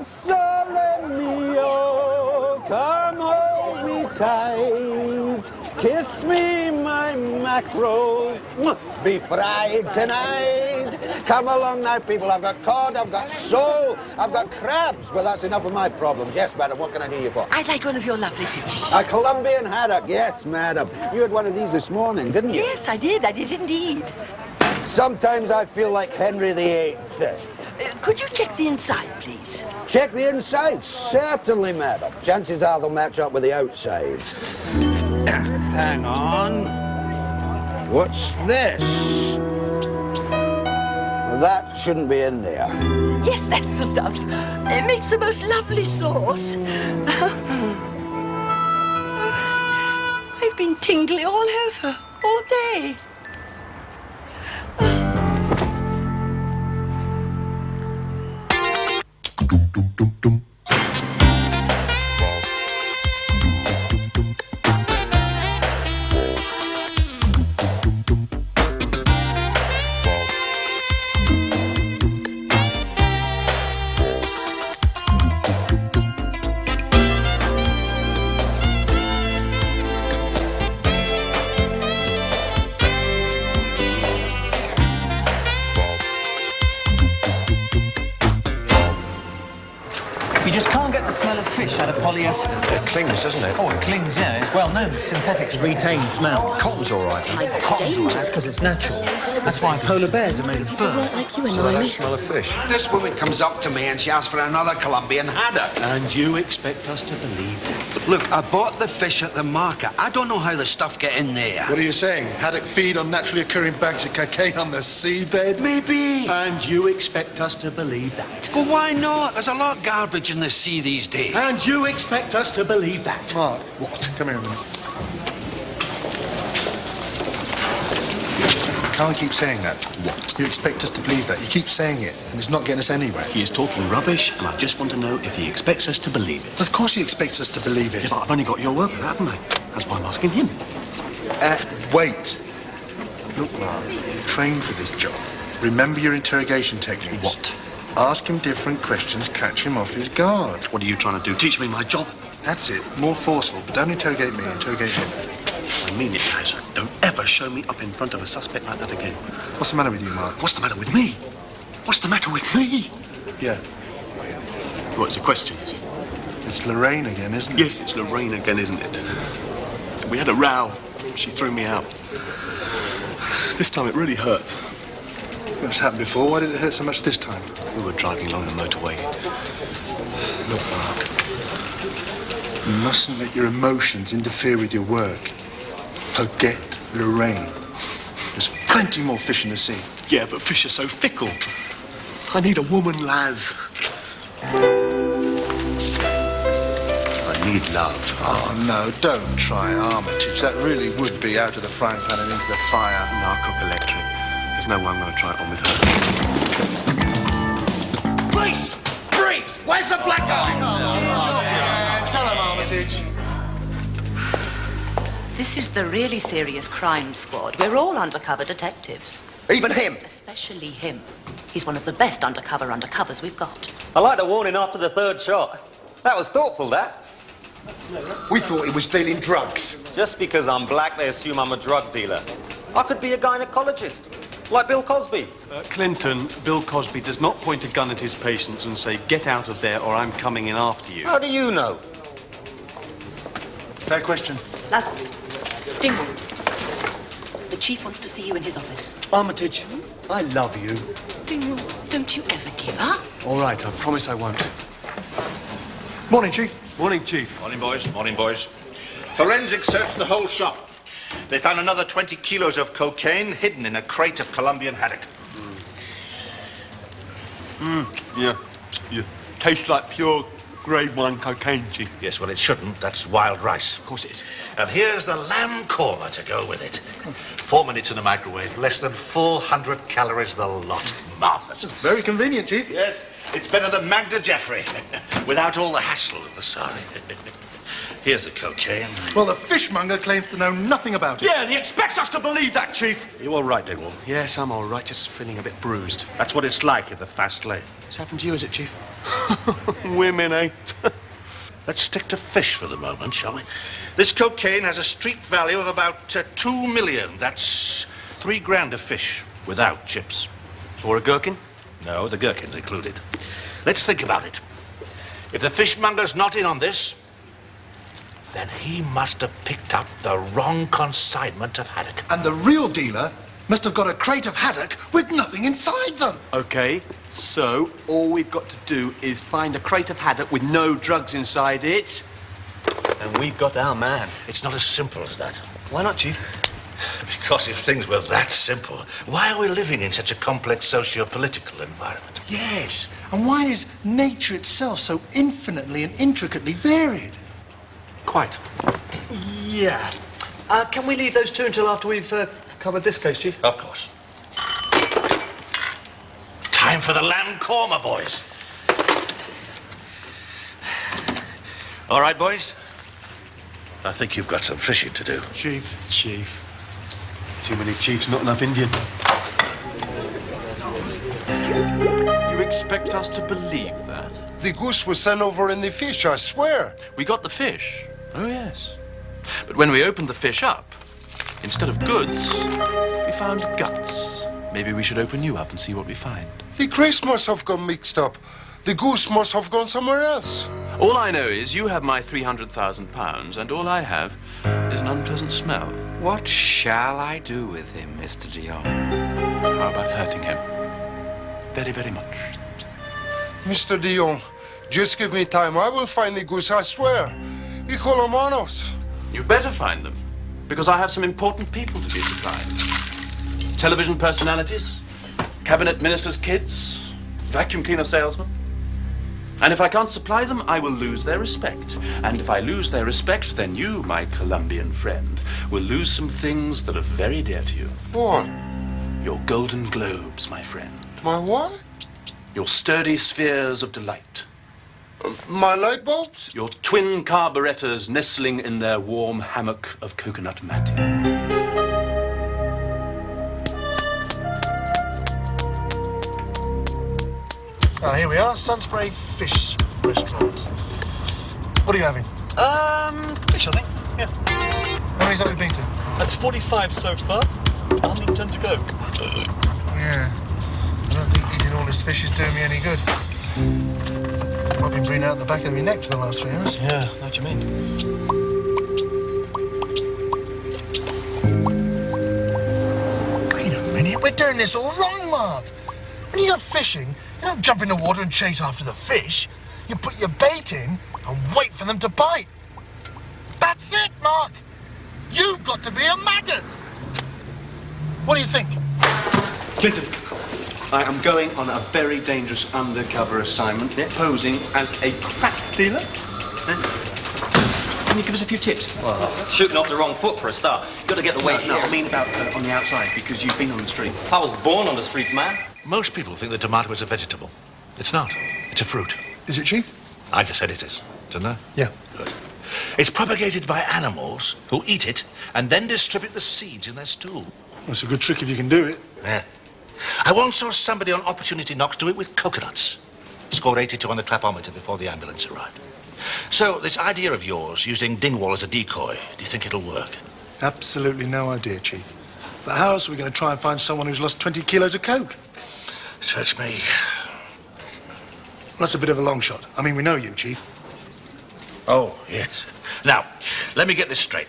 sole mio, come hold me tight. Kiss me, my mackerel, be fried tonight. Come along now, people. I've got cod, I've got sole, I've got crabs. But that's enough of my problems. Yes, madam, what can I do you for? I'd like one of your lovely fish. A Colombian haddock. Yes, madam. You had one of these this morning, didn't you? Yes, I did indeed. Sometimes I feel like Henry VIII. Could you check the inside, please? Check the inside? Certainly, madam. Chances are they'll match up with the outsides. Hang on. What's this? That shouldn't be in there. Yes, that's the stuff. It makes the most lovely sauce. I've been tingly all over, all day. You just can't get the smell of fish out of polyester. It clings, doesn't it? Oh, it clings, yeah. It's well known. Synthetics retain smell. Cotton's all right. Cotton's all right. That's because it's natural. That's why polar bears are made of fur. Like you and So they I. don't smell of fish. This woman comes up to me and she asks for another Colombian haddock. And you expect us to believe that? Look, I bought the fish at the market. I don't know how the stuff get in there. What are you saying? Haddock feed on naturally occurring bags of cocaine on the seabed? Maybe. And you expect us to believe that? Well, why not? There's a lot of garbage in the sea these days. And you expect us to believe that? Mark, what? Come here a minute. You can't keep saying that. What? You expect us to believe that. You keep saying it, and it's not getting us anywhere. He is talking rubbish, and I just want to know if he expects us to believe it. Of course he expects us to believe it. Yeah, but I've only got your word for that, haven't I? That's why I'm asking him. Wait. Look, Mark, you trained for this job. Remember your interrogation techniques. What? Ask him different questions, catch him off his guard. What are you trying to do? Teach me my job? That's it. More forceful, but don't interrogate me, interrogate him. I mean it, Laz. Don't ever show me up in front of a suspect like that again. What's the matter with you, Mark? What's the matter with me? What's the matter with me? Yeah, Well, it's a question, is it? it's Lorraine again, isn't it? Yes, it's Lorraine again, isn't it? We had a row. She threw me out. This time it really hurt. What's happened before? Why did it hurt so much this time? We were driving along the motorway. Look, Mark, you mustn't let your emotions interfere with your work. Forget Lorraine. There's plenty more fish in the sea. Yeah, but fish are so fickle. I need a woman, Laz. I need love. Oh, no, don't try Armitage. That really would be out of the frying pan and into the fire. No, I'll cook electric. There's no way I'm going to try it on with her. Freeze! Freeze! Where's the black guy? Tell him, Armitage. This is the really serious crime squad. We're all undercover detectives. Even him. Especially him. He's one of the best undercovers we've got. I like the warning after the third shot. That was thoughtful, that. We thought he was dealing drugs. Just because I'm black, they assume I'm a drug dealer. I could be a gynecologist, like Bill Cosby. Clinton, Bill Cosby does not point a gun at his patients and say, "Get out of there or I'm coming in after you." How do you know? Fair question. Lazarus Dingwall. The chief wants to see you in his office. Armitage, I love you. Dingwall, don't you ever give up? All right, I promise I won't. Morning, Chief. Morning, Chief. Morning, boys. Morning, boys. Forensics searched the whole shop. They found another 20 kilos of cocaine hidden in a crate of Colombian haddock. Yeah. Tastes like pure grade 1 cocaine, Chief. Yes, well, it shouldn't. That's wild rice. Of course it is. And here's the lamb korma to go with it. 4 minutes in the microwave, less than 400 calories the lot. Marvellous. Very convenient, Chief. Yes, it's better than Magda Jeffrey, without all the hassle of the sorry. Here's the cocaine. Well, the fishmonger claims to know nothing about it. Yeah, and he expects us to believe that, Chief. You all right, Dingwall? Yes, I'm all right, just feeling a bit bruised. That's what it's like in the fast lane. What's happened to you, is it, Chief? Women ain't. Let's stick to fish for the moment, shall we? This cocaine has a street value of about 2 million. That's 3 grand of fish without chips. Or a gherkin? No, the gherkin's included. Let's think about it. If the fishmonger's not in on this, then he must have picked up the wrong consignment of haddock. And the real dealer must have got a crate of haddock with nothing inside them. Okay, so all we've got to do is find a crate of haddock with no drugs inside it, and we've got our man. It's not as simple as that. Why not, Chief? Because if things were that simple, why are we living in such a complex socio-political environment? Yes, and why is nature itself so infinitely and intricately varied? Quite. Yeah. Can we leave those two until after we've covered this case, Chief? Of course. Time for the lamb korma, boys. All right, boys. I think you've got some fishing to do. Chief. Too many chiefs, not enough Indian. You expect us to believe that? The goose was sent over in the fish, I swear. We got the fish. Oh, yes. But when we opened the fish up, instead of goods, we found guts. Maybe we should open you up and see what we find. The crates must have gone mixed up. The goose must have gone somewhere else. All I know is you have my £300,000, and all I have is an unpleasant smell. What shall I do with him, Mr. Dion? How about hurting him? Very, very much. Mr. Dion, just give me time. I will find the goose, I swear. Hijo lo manos. You better find them, because I have some important people to be supplied. Television personalities, cabinet ministers' kids, vacuum cleaner salesmen. And if I can't supply them, I will lose their respect. And if I lose their respect, then you, my Colombian friend, will lose some things that are very dear to you. What? Your golden globes, my friend. My what? Your sturdy spheres of delight. My light bulbs? Your twin carburetors nestling in their warm hammock of coconut matting. Ah, here we are, Sunspray Fish Restaurant. What are you having? Fish, I think. Yeah. How many's that we've been to? That's 45 so far. I'll need 10 to go. Yeah. I don't think eating all this fish is doing me any good. I've been breathing out the back of my neck for the last 3 hours. Yeah, know what you mean. Wait a minute, we're doing this all wrong, Mark. When you go fishing, you don't jump in the water and chase after the fish. You put your bait in and wait for them to bite. That's it, Mark. You've got to be a maggot. What do you think? Clinton, I am going on a very dangerous undercover assignment, posing as a crack dealer. Can you give us a few tips? Well, shooting off the wrong foot for a start. You've got to get the weight No, here. I mean about on the outside, because you've been on the street. I was born on the streets, man. Most people think the tomato is a vegetable. It's not. It's a fruit. Is it, Chief? I just said it is, didn't I? Yeah. Good. It's propagated by animals who eat it and then distribute the seeds in their stool. Well, it's a good trick if you can do it. Yeah. I once saw somebody on Opportunity Knocks do it with coconuts. Scored 82 on the clapometer before the ambulance arrived. So, this idea of yours, using Dingwall as a decoy, do you think it'll work? Absolutely no idea, Chief. But how else are we going to try and find someone who's lost 20 kilos of coke? Search me. That's a bit of a long shot. I mean, we know you, Chief. Oh, yes. Now, let me get this straight.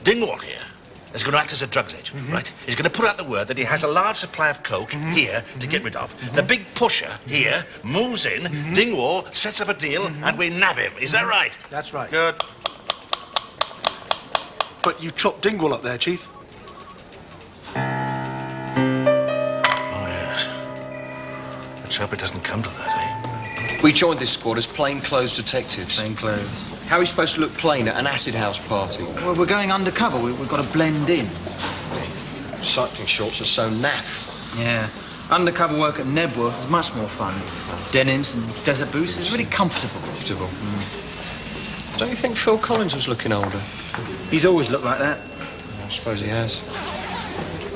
Dingwall here is going to act as a drugs agent, right? He's going to put out the word that he has a large supply of coke here to get rid of. The big pusher here moves in, Dingwall sets up a deal, and we nab him. Is that right? That's right. Good. But you chopped Dingwall up there, Chief. Oh, yes. Let's hope it doesn't come to that, eh? We joined this squad as plainclothes detectives. Plainclothes. How are we supposed to look plain at an acid house party? Well, we're going undercover. We've got to blend in. Cycling shorts are so naff. Yeah. Undercover work at Nebworth is much more fun. Denims and desert boots is really comfortable. Don't you think Phil Collins was looking older? He's always looked like that. I suppose he has.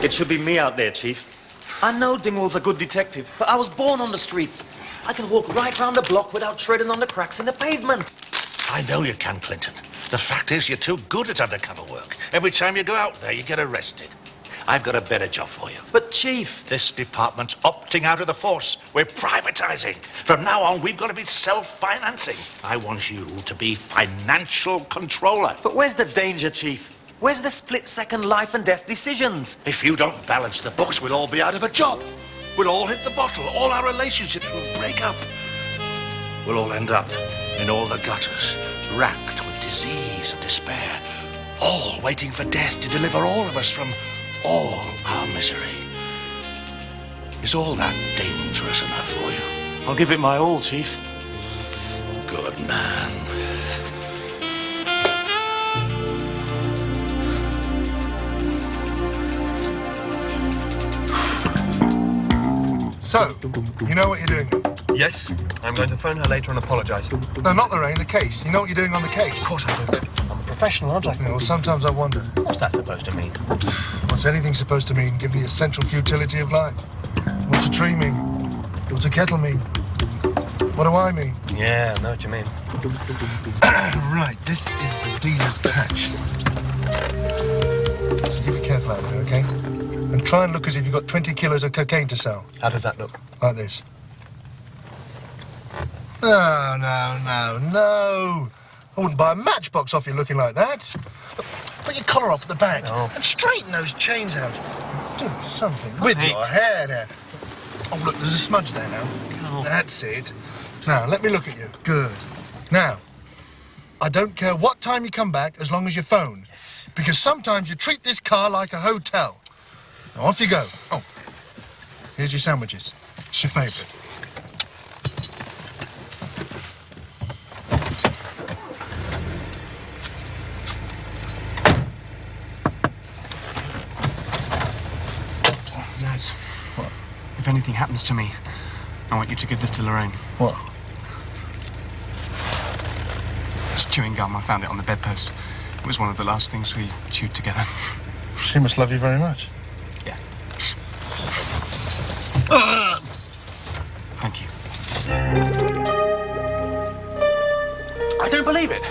It should be me out there, Chief. I know Dingwall's a good detective, but I was born on the streets. I can walk right round the block without treading on the cracks in the pavement. I know you can, Clinton. The fact is, you're too good at undercover work. Every time you go out there, you get arrested. I've got a better job for you. But, Chief... This department's opting out of the force. We're privatizing. From now on, we've got to be self-financing. I want you to be financial controller. But where's the danger, Chief? Where's the split-second life and death decisions? If you don't balance the books, we'll all be out of a job. We'll all hit the bottle. All our relationships will break up. We'll all end up in all the gutters, racked with disease and despair, all waiting for death to deliver all of us from all our misery. Is all that dangerous enough for you? I'll give it my all, Chief. Good man. So, you know what you're doing? Yes, I'm going to phone her later and apologise. No, not Lorraine, the case. You know what you're doing on the case? Of course I do. I'm a professional, aren't I? Yeah, well, sometimes I wonder. What's that supposed to mean? What's anything supposed to mean, given the essential futility of life? What's a tree mean? What's a kettle mean? What do I mean? Yeah, I know what you mean. Right, this is the dealer's patch. So you be careful out there, okay? And try and look as if you've got 20 kilos of cocaine to sell. How does that look? Like this. No, no, no, no. I wouldn't buy a matchbox off you looking like that. Put your collar up at the back and straighten those chains out. Do something with your hair there. Oh, look, there's a smudge there now. That's it. Now, let me look at you. Good. Now, I don't care what time you come back as long as you phone. Yes. Because sometimes you treat this car like a hotel. Now, off you go. Oh, here's your sandwiches. It's your favourite. Lads, what? If anything happens to me, I want you to give this to Lorraine. What? It's chewing gum. I found it on the bedpost. It was one of the last things we chewed together. She must love you very much. Yeah. Thank you. I don't believe it.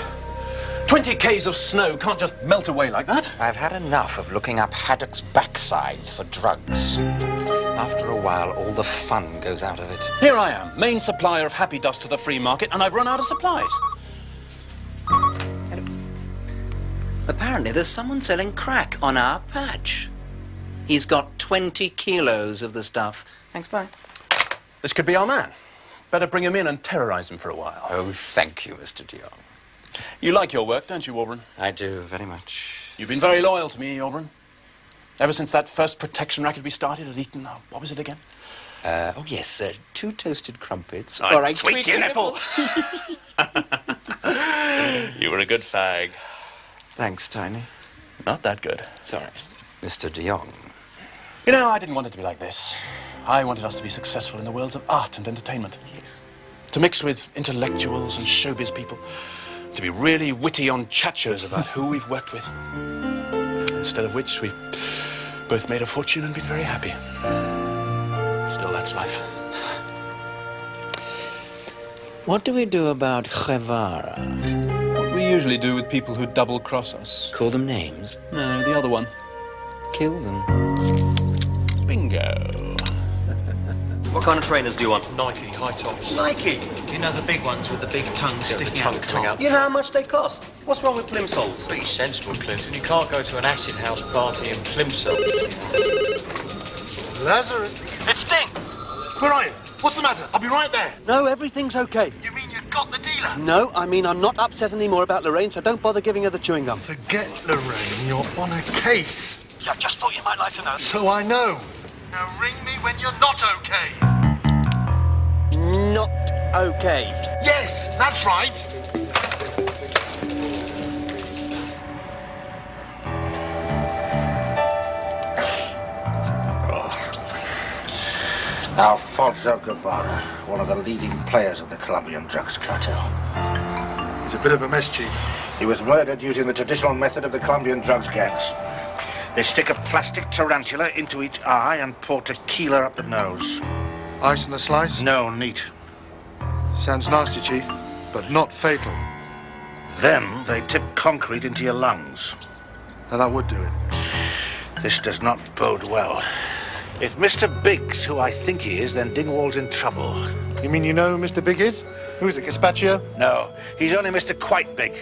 20 k's of snow can't just melt away like that. I've had enough of looking up haddocks' backsides for drugs. After a while, all the fun goes out of it. Here I am, main supplier of happy dust to the free market, and I've run out of supplies. Apparently, there's someone selling crack on our patch. He's got 20 kilos of the stuff. Thanks, bye. This could be our man. Better bring him in and terrorize him for a while. Oh, thank you, Mr. de Jong. You like your work, don't you, Auburn? I do, very much. You've been very loyal to me, Auburn. Ever since that first protection racket we started at Eton. What was it again? Oh, yes, 2 toasted crumpets. Or I tweak your nipple. You were a good fag. Thanks, Tiny. Not that good. Sorry. Mr. de Jong. You know, I didn't want it to be like this. I wanted us to be successful in the worlds of art and entertainment. Yes. To mix with intellectuals and showbiz people. To be really witty on chat shows about who we've worked with. Instead of which, we've both made a fortune and been very happy. Still, that's life. What do we do about Guevara? What we usually do with people who double-cross us. Call them names? No, the other one. Kill them. Bingo. What kind of trainers do you want? Nike, high tops. Nike? You know, the big ones with the big tongue sticking out the top. You know how much they cost? What's wrong with plimsolls? Pretty sensible, Clinton. You can't go to an acid house party in Plimsoll. Lazarus. It's Ding! Where are you? What's the matter? I'll be right there. No, everything's okay. You mean you've got the dealer? No, I mean I'm not upset anymore about Lorraine, so don't bother giving her the chewing gum. Forget Lorraine. You're on a case. Yeah, just thought you might like to know. So I know. Now ring me when you're not okay. Not okay. Yes, that's right. Alfonso Guevara, one of the leading players of the Colombian drugs cartel. He's a bit of a mess, Chief. He was murdered using the traditional method of the Colombian drugs gangs. They stick a plastic tarantula into each eye and pour tequila up the nose. Ice in a slice? No, neat. Sounds nasty, Chief, but not fatal. Then they tip concrete into your lungs. Now that would do it. This does not bode well. If Mr. Big's who I think he is, then Dingwall's in trouble. You mean you know who Mr. Big is? Who is it, Gazpacho? No, he's only Mr. Quite Big.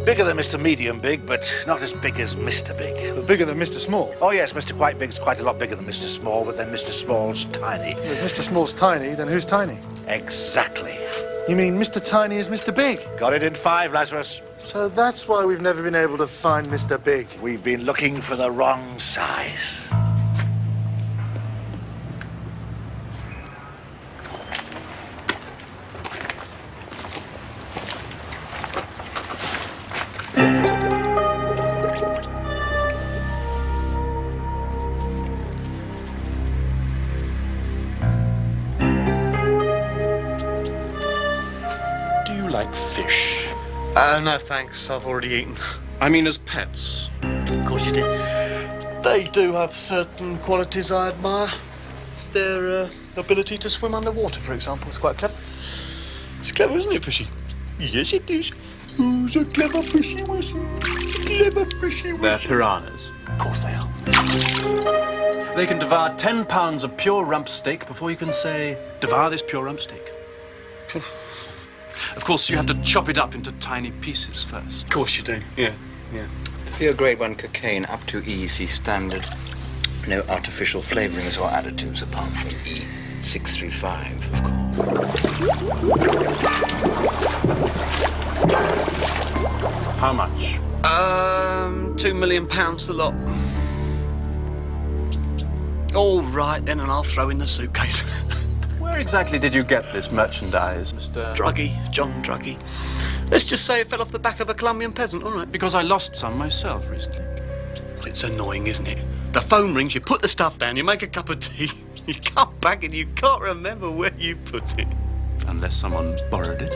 Bigger than Mr. Medium Big, but not as big as Mr. Big. But bigger than Mr. Small? Oh, yes, Mr. Quite Big's quite a lot bigger than Mr. Small, but then Mr. Small's tiny. If Mr. Small's tiny, then who's tiny? Exactly. You mean Mr. Tiny is Mr. Big? Got it in 5, Lazarus. So that's why we've never been able to find Mr. Big. We've been looking for the wrong size. Like fish? No thanks, I've already eaten. I mean as pets. Of course you did. They do have certain qualities I admire. Their ability to swim underwater, for example, is quite clever. It's clever, isn't it, Fishy? Yes, it is. Who's a clever fishy wishy? Clever fishy wishy. They're piranhas. Of course they are. They can devour 10 pounds of pure rump steak before you can say, devour this pure rump steak. Of course, you have to chop it up into tiny pieces first. Of course you do. Yeah. Pure grade 1 cocaine up to EEC standard. No artificial flavorings or additives apart from E635, of course. How much? £2 million a lot. All right, then, and I'll throw in the suitcase. Where exactly did you get this merchandise, Mr. Druggy, John Druggy. Let's just say it fell off the back of a Colombian peasant, all right? Because I lost some myself recently. It's annoying, isn't it? The phone rings, you put the stuff down, you make a cup of tea, you come back and you can't remember where you put it. Unless someone borrowed it.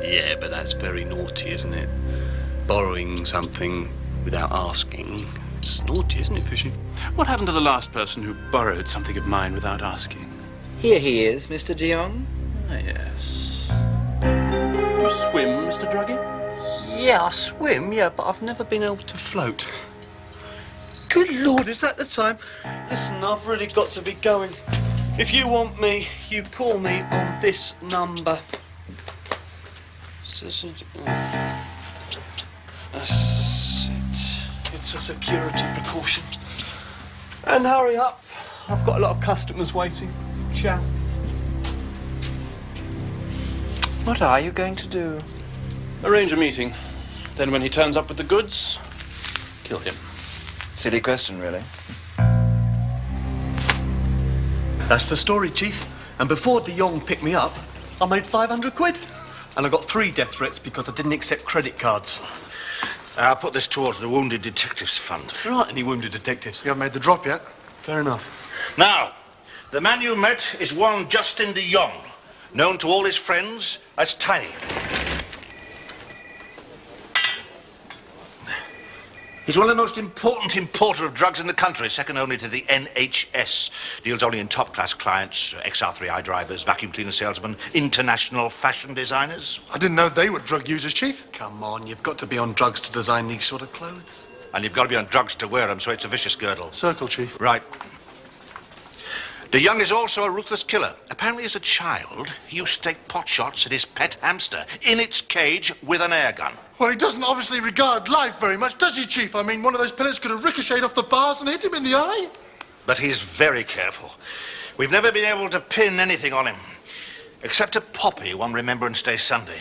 Yeah, but that's very naughty, isn't it? Borrowing something without asking. It's naughty, isn't it, Fishy? What happened to the last person who borrowed something of mine without asking? Here he is, Mr. de Jong. Ah, yes. You swim, Mr. Druggy? Yeah, I swim, yeah, but I've never been able to float. Good Lord, is that the time? Listen, I've really got to be going. If you want me, you call me on this number. That's it. It's a security precaution. And hurry up. I've got a lot of customers waiting. Ciao. What are you going to do? Arrange a meeting. Then when he turns up with the goods, kill him. Silly question, really. That's the story, Chief. And before de Jong picked me up, I made 500 quid. And I got 3 death threats because I didn't accept credit cards. I'll put this towards the Wounded Detectives Fund. Right, any wounded detectives? You haven't made the drop yet? Fair enough. Now, the man you met is one Justin de Jong, known to all his friends as Tiny. He's one of the most important importer of drugs in the country, second only to the NHS. Deals only in top-class clients, XR3i drivers, vacuum cleaner salesmen, international fashion designers. I didn't know they were drug users, Chief. Come on, you've got to be on drugs to design these sort of clothes. And you've got to be on drugs to wear them, so it's a vicious girdle. Circle, Chief. Right. De Jong is also a ruthless killer. Apparently, as a child, he used to take pot shots at his pet hamster in its cage with an air gun. Well, he doesn't obviously regard life very much, does he, Chief? I mean, one of those pellets could have ricocheted off the bars and hit him in the eye. But he's very careful. We've never been able to pin anything on him. Except a Poppy one Remembrance Day Sunday.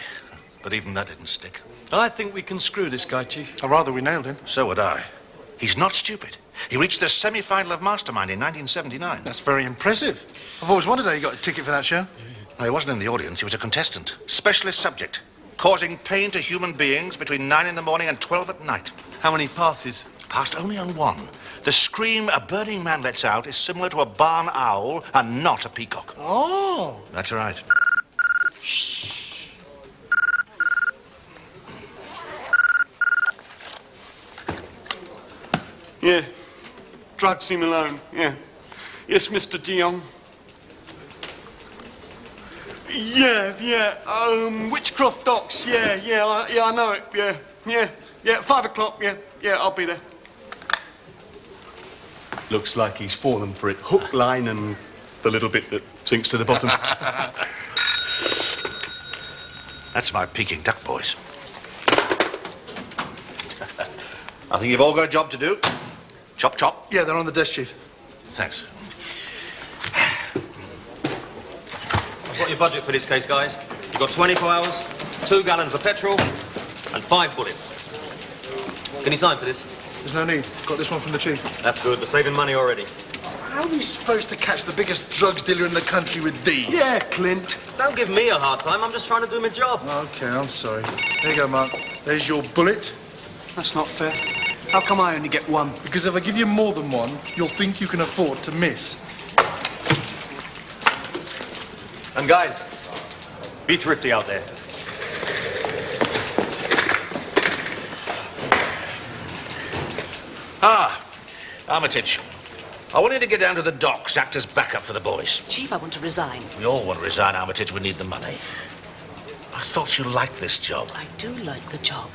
But even that didn't stick. I think we can screw this guy, Chief. Or rather, we nailed him. So would I. He's not stupid. He reached the semi-final of Mastermind in 1979. That's very impressive. I've always wondered how you got a ticket for that show. No, he wasn't in the audience. He was a contestant. Specialist subject. Causing pain to human beings between 9 in the morning and 12 at night. How many passes? Passed only on 1. The scream a burning man lets out is similar to a barn owl and not a peacock. Oh. That's right. Yeah. Drugs him alone, yeah. Yes, Mr. Dion. Yeah. Witchcroft Docks, yeah, I know it, yeah. 5 o'clock, yeah, I'll be there. Looks like he's fallen for it. Hook, line, and the little bit that sinks to the bottom. That's my Peking duck, boys. I think you've all got a job to do. Chop, chop. Yeah, they're on the desk, Chief. Thanks. I've got your budget for this case, guys. You've got 24 hours, 2 gallons of petrol, and 5 bullets. Can you sign for this? There's no need. Got this one from the Chief. That's good. We're saving money already. How are we supposed to catch the biggest drugs dealer in the country with these? Yeah, Clint. Don't give me a hard time. I'm just trying to do my job. Okay, I'm sorry. There you go, Mark. There's your bullet. That's not fair. How come I only get one? Because if I give you more than one, you'll think you can afford to miss. And guys, be thrifty out there. Armitage. I want you to get down to the docks, act as backup for the boys. Chief, I want to resign. We all want to resign, Armitage. We need the money. I thought you liked this job. I do like the job.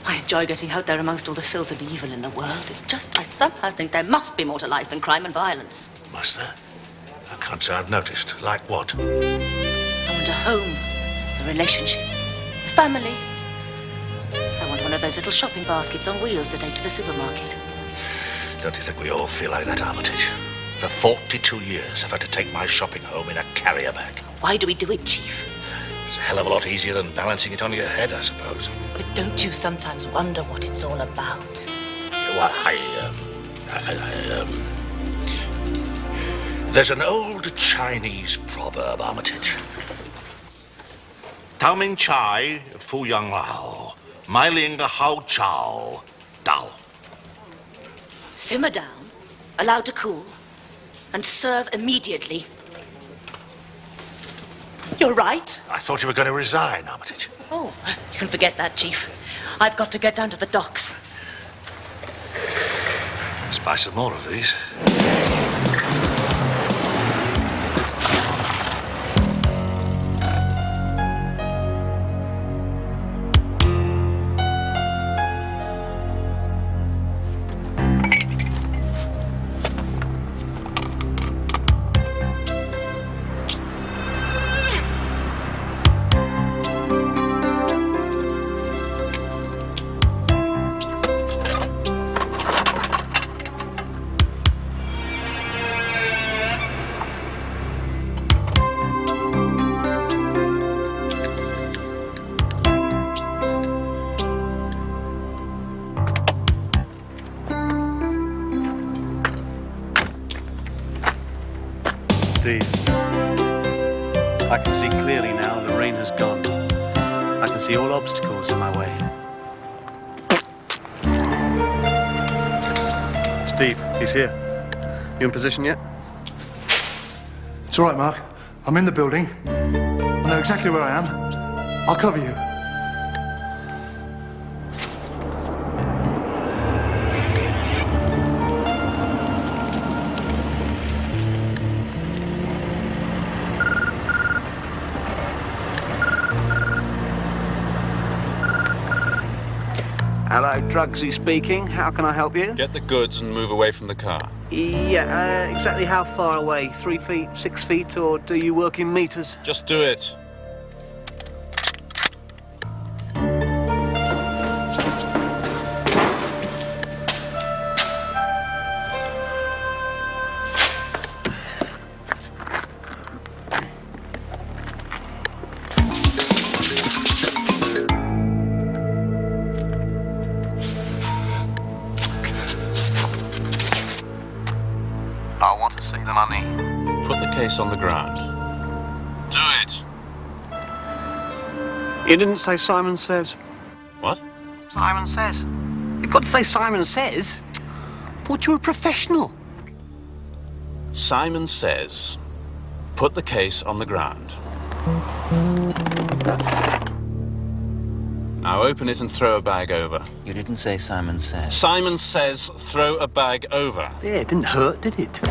I enjoy getting out there amongst all the filth and evil in the world. It's just I somehow think there must be more to life than crime and violence. Must there? I can't say I've noticed. Like what? I want a home, a relationship, a family. I want one of those little shopping baskets on wheels to take to the supermarket. Don't you think we all feel like that, Armitage? For 42 years, I've had to take my shopping home in a carrier bag. Why do we do it, Chief? It's a hell of a lot easier than balancing it on your head, I suppose. But don't you sometimes wonder what it's all about? Well, there's an old Chinese proverb, Armitage. Tao Ming Chai, Fu Yang Lao, Mai Ling Hao Chao, Dao. Simmer down, allow to cool, and serve immediately. You're right. I thought you were going to resign, Armitage. Oh, you can forget that, Chief. I've got to get down to the docks. Let's buy some more of these. Steve, I can see clearly now the rain has gone. I can see all obstacles in my way. Steve, he's here. You in position yet? It's all right, Mark. I'm in the building. I know exactly where I am. I'll cover you. Hello, Drugsy speaking. How can I help you? Get the goods and move away from the car. Yeah, exactly how far away? 3 feet, 6 feet, or do you work in meters? Just do it. I want to see the money. Put the case on the ground. Do it. You didn't say Simon Says. What? Simon Says. You've got to say Simon Says. Thought you were a professional. Simon says, put the case on the ground. Now open it and throw a bag over. You didn't say Simon says. Simon says, throw a bag over. Yeah, it didn't hurt, did it?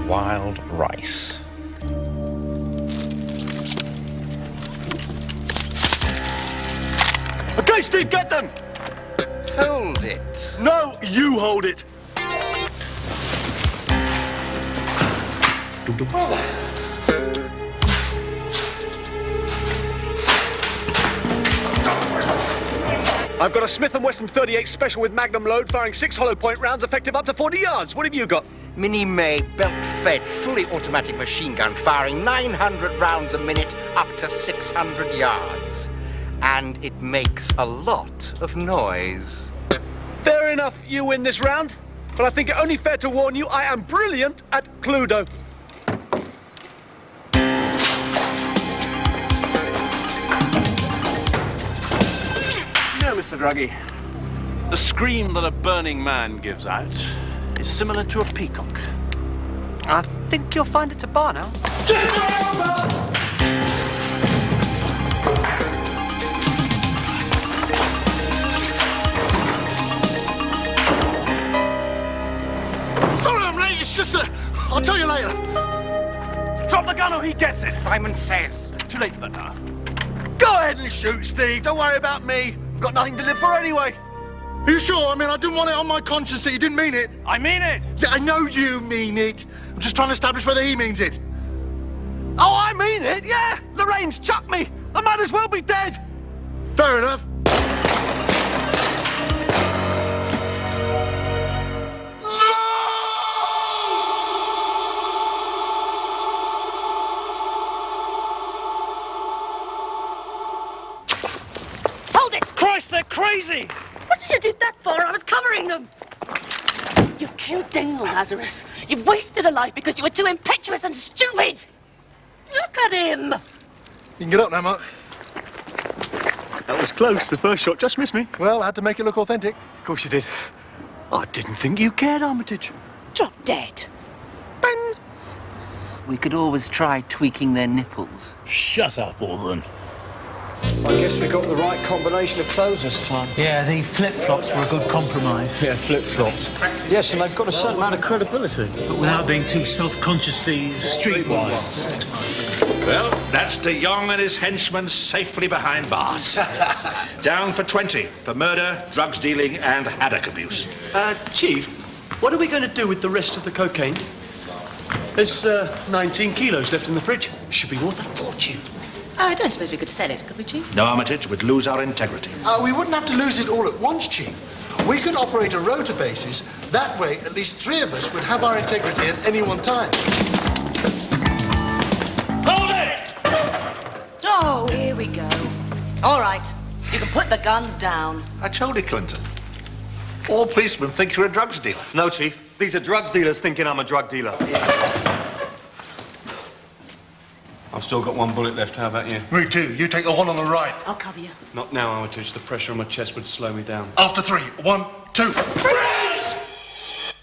Wild rice. Okay, Steve, get them! Hold it. No, you hold it. I've got a Smith & Wesson 38 special with magnum load, firing 6 hollow point rounds, effective up to 40 yards. What have you got? Mini-May belt-fed, fully automatic machine gun, firing 900 rounds a minute, up to 600 yards. And it makes a lot of noise. Fair enough, you win this round. But I think it only fair to warn you, I am brilliant at Cluedo. No, Mr. Druggy. The scream that a burning man gives out is similar to a peacock. I think you'll find it's a bar now. Sorry I'm late, it's just I'll tell you later. Drop the gun or he gets it. Simon says. Too late for that now. Go ahead and shoot, Steve. Don't worry about me. I've got nothing to live for anyway. Are you sure? I mean, I didn't want it on my conscience that you didn't mean it. I mean it. Yeah, I know you mean it. I'm just trying to establish whether he means it. Oh, I mean it, yeah. Lorraine's chucked me. I might as well be dead. Fair enough. Hold it! Christ, they're crazy. What did you do that for? I was covering them. You've killed Dingwall, Lazarus. You've wasted a life because you were too impetuous and stupid. Look at him. You can get up now, Mark. That was close. The first shot just missed me. Well, I had to make it look authentic. Of course you did. I didn't think you cared, Armitage. Drop dead. Bang. We could always try tweaking their nipples. Shut up, Auburn. I guess we got the right combination of clothes this time. Yeah, the flip-flops were a good compromise. Yeah, flip-flops. Yes, and they've got a certain amount of credibility. But without being too self-consciously streetwise. Well, that's De Jong and his henchmen safely behind bars. Down for 20 for murder, drugs dealing, and haddock abuse. Chief, what are we going to do with the rest of the cocaine? There's 19 kilos left in the fridge. Should be worth a fortune. I don't suppose we could sell it, could we, Chief? No, Armitage, we'd lose our integrity. We wouldn't have to lose it all at once, Chief. We could operate a rota basis. That way, at least 3 of us would have our integrity at any one time. Hold it! Oh, here we go. All right, you can put the guns down. I told you, Clinton. All policemen think you're a drugs dealer. No, Chief. These are drugs dealers thinking I'm a drug dealer. I've still got 1 bullet left. How about you? Me too. You take the one on the right. I'll cover you. Not now, Armitage. The pressure on my chest would slow me down. After 3. 1, 2. Freeze!